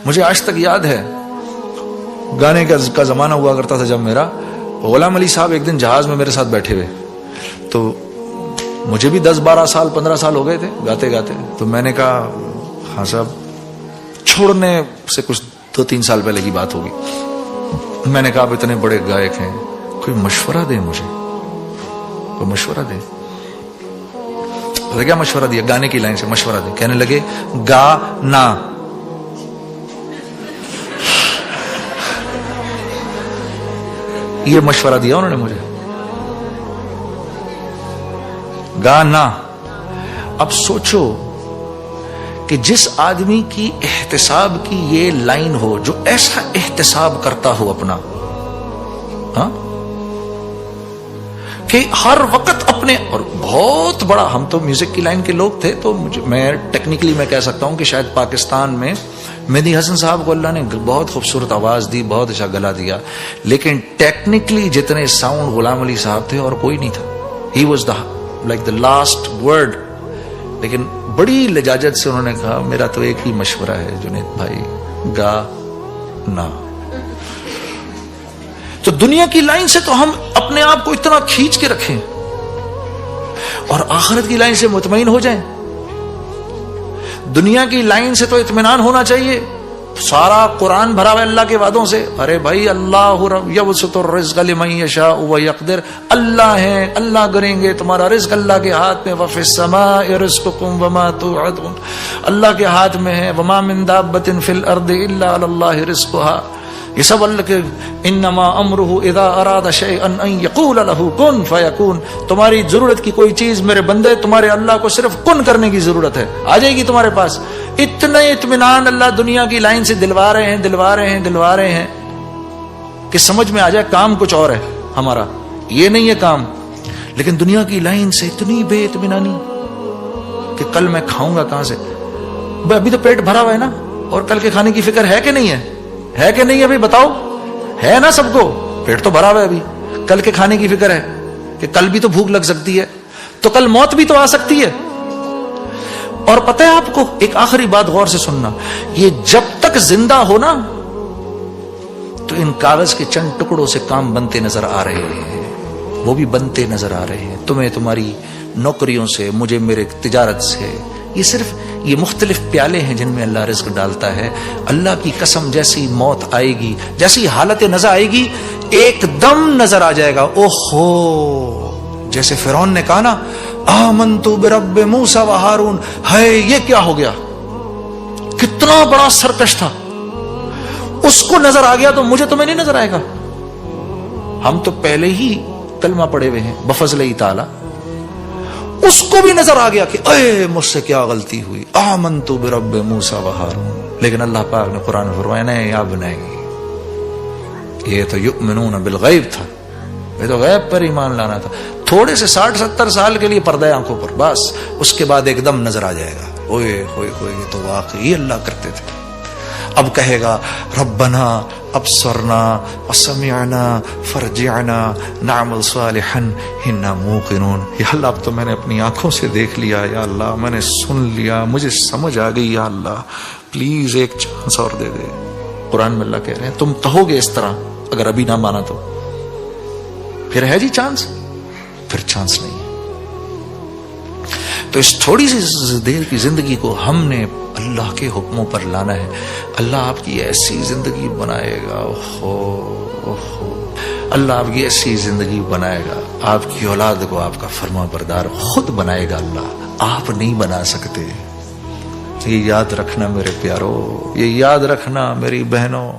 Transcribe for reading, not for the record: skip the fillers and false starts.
مجھے آج تک یاد ہے گانے کا زمانہ ہوا کرتا تھا جب میرا. غلام علی صاحب ایک دن جہاز میں میرے ساتھ بیٹھے ہوئے, تو مجھے بھی 10-12 سال 15 سال ہو گئے تھے گاتے گاتے. تو میں نے کہا ہاں صاحب, چھوڑنے سے کچھ 2-3 سال پہلے کی بات ہوگی. میں نے کہا آپ اتنے بڑے گائک ہیں, کوئی مشورہ دیں مجھے, کوئی مشورہ دیں. پتہ کیا مشورہ دیا؟ گانے کی لائن سے مشورہ دیں. کہنے لگے گا نا. یہ مشورہ دیا انہوں نے مجھے, گانا. اب سوچو کہ جس آدمی کی احتساب کی یہ لائن ہو, جو ایسا احتساب کرتا ہو اپنا, ہاں, کہ ہر وقت اپنے, اور بہت بڑا, ہم تو میوزک کی لائن کے لوگ تھے, تو میں ٹیکنیکلی میں کہہ سکتا ہوں کہ شاید پاکستان میں مہدی حسن صاحب کو اللہ نے بہت خوبصورت آواز دی, بہت اچھا گلا دیا, لیکن ٹیکنیکلی جتنے ساؤنڈ غلام علی صاحب تھے اور کوئی نہیں تھا. He was the like the last word. لیکن بڑی لجاجت سے انہوں نے کہا میرا تو ایک ہی مشورہ ہے جنید بھائی, گا نا. تو دنیا کی لائن سے تو ہم اپنے آپ کو اتنا کھینچ کے رکھیں اور آخرت کی لائن سے مطمئن ہو جائیں. دنیا کی لائن سے تو اطمینان ہونا چاہیے. سارا قرآن بھرا ہوا اللہ کے وعدوں سے. ارے بھائی, اللہ یبسط الرزق لمن یشاء ویقدر, اللہ ہیں, اللہ کریں گے, تمہارا رزق اللہ کے ہاتھ میں. وفی السماء رزقکم وما توعدون, اللہ کے ہاتھ میں ہے. وما من دابۃ فی الارض الا علی اللہ رزقها, یہ سب اللہ کے. انما امرہ اذا اراد شیئا ان یقول لہ کن فیکون. تمہاری ضرورت کی کوئی چیز میرے بندے, تمہارے اللہ کو صرف کن کرنے کی ضرورت ہے, آ جائے گی تمہارے پاس. اتنا اطمینان اللہ دنیا کی لائن سے دلوا رہے ہیں کہ سمجھ میں آ جائے کام کچھ اور ہے ہمارا, یہ نہیں ہے کام. لیکن دنیا کی لائن سے اتنی بے اطمینانی کہ کل میں کھاؤں گا کہاں سے. ابھی تو پیٹ بھرا ہوا ہے نا, اور کل کے کھانے کی فکر ہے کہ نہیں ہے؟ ہے کہ نہیں؟ ابھی بتاؤ, ہے نا سب کو؟ پیٹ تو بھرا ہوا ہے, ابھی کل کے کھانے کی فکر ہے کہ کل بھی تو بھوک لگ سکتی ہے, تو کل موت بھی تو آ سکتی ہے. اور پتہ ہے آپ کو, ایک آخری بات غور سے سننا, یہ جب تک زندہ ہو نا تو ان کاغذ کے چند ٹکڑوں سے کام بنتے نظر آ رہے ہیں, وہ بھی بنتے نظر آ رہے ہیں. تمہیں تمہاری نوکریوں سے, مجھے میرے تجارت سے. یہ صرف یہ مختلف پیالے ہیں جن میں اللہ رزق ڈالتا ہے. اللہ کی قسم, جیسی موت آئے گی, جیسی حالت نظر آئے گی, ایک دم نظر آ جائے گا. اوہو, جیسے فرعون نے کہا نا آمنت برب موسیٰ و ہارون, ہے یہ کیا ہو گیا, کتنا بڑا سرکش تھا. اس کو نظر آ گیا تو مجھے تمہیں نہیں نظر آئے گا. ہم تو پہلے ہی کلمہ پڑے ہوئے ہیں بفضلہ تعالی. اس کو بھی نظر آ گیا کہ اے مجھ سے کیا غلطی ہوئی, آمنت برب موسیٰ و ہارون. لیکن اللہ پاک نے قرآن فرمایا نہیں, اب نہیں, یہ تو یؤمنون بالغیب تھا, یہ تو غیب پر ایمان لانا تھا. تھوڑے سے 60-70 سال کے لیے پردہ آنکھوں پر, بس اس کے بعد ایک دم نظر آ جائے گا, اوئے ہوئے ہوئے یہ تو واقعی اللہ کرتے تھے. اب کہے گا ربنا ابصرنا وسمعنا فرجعنا نعمل صالحا انا موقنون. یا اللہ اب تو میں نے اپنی آنکھوں سے دیکھ لیا, یا اللہ میں نے سن لیا, مجھے سمجھ آ گئی, یا اللہ پلیز ایک چانس اور دے دے. قرآن میں اللہ کہہ رہے ہیں تم کہو گے اس طرح, اگر ابھی نہ مانا تو پھر ہے جی چانس, پھر چانس نہیں. تو اس تھوڑی سی دیر کی زندگی کو ہم نے اللہ کے حکموں پر لانا ہے. اللہ آپ کی ایسی زندگی بنائے گا, اللہ آپ کی ایسی زندگی بنائے گا, آپ کی اولاد کو آپ کا فرما بردار خود بنائے گا اللہ, آپ نہیں بنا سکتے. یہ یاد رکھنا میرے پیارو, یہ یاد رکھنا میری بہنوں.